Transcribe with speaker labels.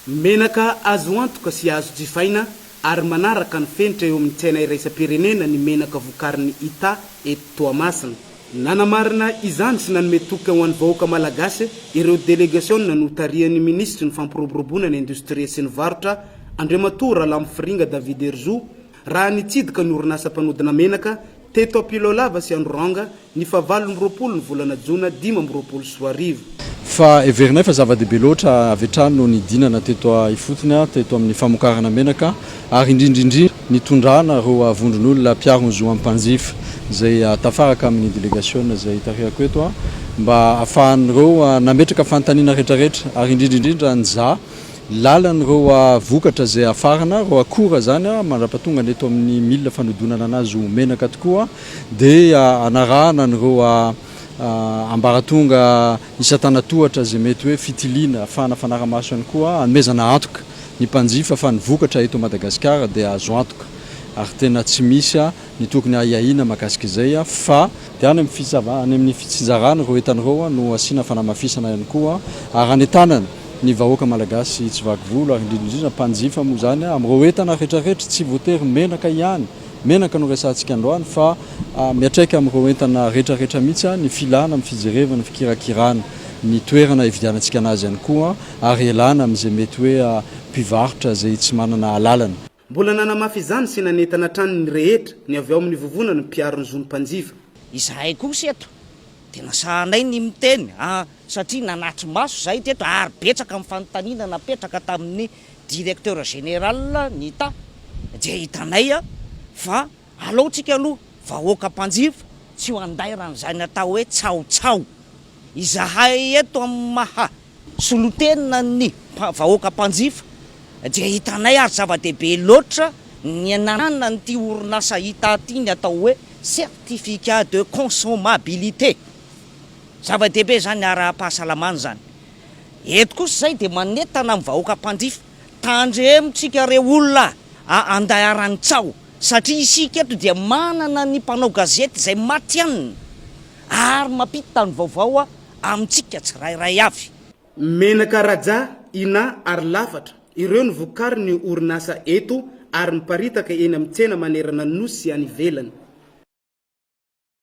Speaker 1: menaka azo antoka sy azo jifaina ary manaraka ny fenitra eo amin'ny tsena iraisam-pirenena ny menaka vokariny Ita eto Toamasina. Nanamarina izany sy nanome toka ho an'ny vahoaka malagasy ireo délégation notarian'ny ministre ny fampiroboroboana ny industria sy ny varotra Andriamatora Lamfiringa David Herzou raha nitsidika ny orinasa mpanodina menaka teto Apilolava sy Androanga ny fahavalon'ny roapolo ny volana Jona 2024.
Speaker 2: Fa everinay fa zava-dehibe loatra avy hatrany no nidinana teto ifotony teto amin'ny famokarana menaka ary indrindrindrindra nitondrana reo vondron'olona Piaro Nzo ampanjifa zay tafaraka amin'ny délégation zay tarihako eto mba afahan'ireo nametraka fanontaniana rehetrarehetra ary indrindrindrindra nja lalan'ireo vokatra zay afarana reo akora zany mandrapatonga ny eto amin'ny milina fanodonana anazy ho menaka tokoa dia anarahana n'ireo ambaratonga isan-tanatohatra zay mety hoe fitilina afahana fanaramaso ihany koa anomezana antoka ny mpanjifa fa ny vokatra eto Madagasikara dia azo antoka ary tena tsy misy ny tokony ahahina mahakasika izay fa dia any amin'ny fitsinjarana reo entan'ireo no asiana fanamafisana ihany koa ary anetanana ny vahoaka malagasy tsy vaky volo ary indrindrindrindra mpanjifa moa zany amin'ireo entana rehetrarehetra tsy voatery menaka ihany menaka no resantsika androany fa miatraika amin'ireo entana rehetrarehetra mihitsy ny filana amin'ny fijerevana fikirakirana ny toerana ividianantsika anazy ihany koa ary elana amin'izay mety hoe mpivarotra zay tsy manana alalana.
Speaker 1: Mbola nanamafy izany sy nanentana trano ny rehetra ny avy ao amin'ny vovona ny Piaro Nzo mpanjifa.
Speaker 3: Izahay kosa eto tena sahanay ny miteny satria nanatry maso zahay teto ary betsaka amin'ny fanontaniana napetraka tamin'ny directeur général ny Ita dia hitanay fa alohatsika aloha vahoaka mpanjifa tsy ho andairana zany atao hoe tsaotsao. Izahay eto amin'ny maha solotenina ny vahoaka mpanjifa dia hitanay ary zava-dehibe loatra ny ananana nyty orinasa Ita ty ny atao hoe certificat de consommabilité. Zava-dehibe zany ara-pahasalamana zany. Eto kosa zay dia manetana amin'ny vahoaka mpanjifa tandremotsika reo olona andaharany tsao satria isika eto dia manana ny mpanao gazety zay matianina ary mampita ny vaovao amintsika tsirairay avy.
Speaker 1: Menaka Raja, Ina ary Lafatra ireo ny vokary ny orinasa eto ary miparitaka eny amin'ny tsena manerana ny nosy sy any ivelany.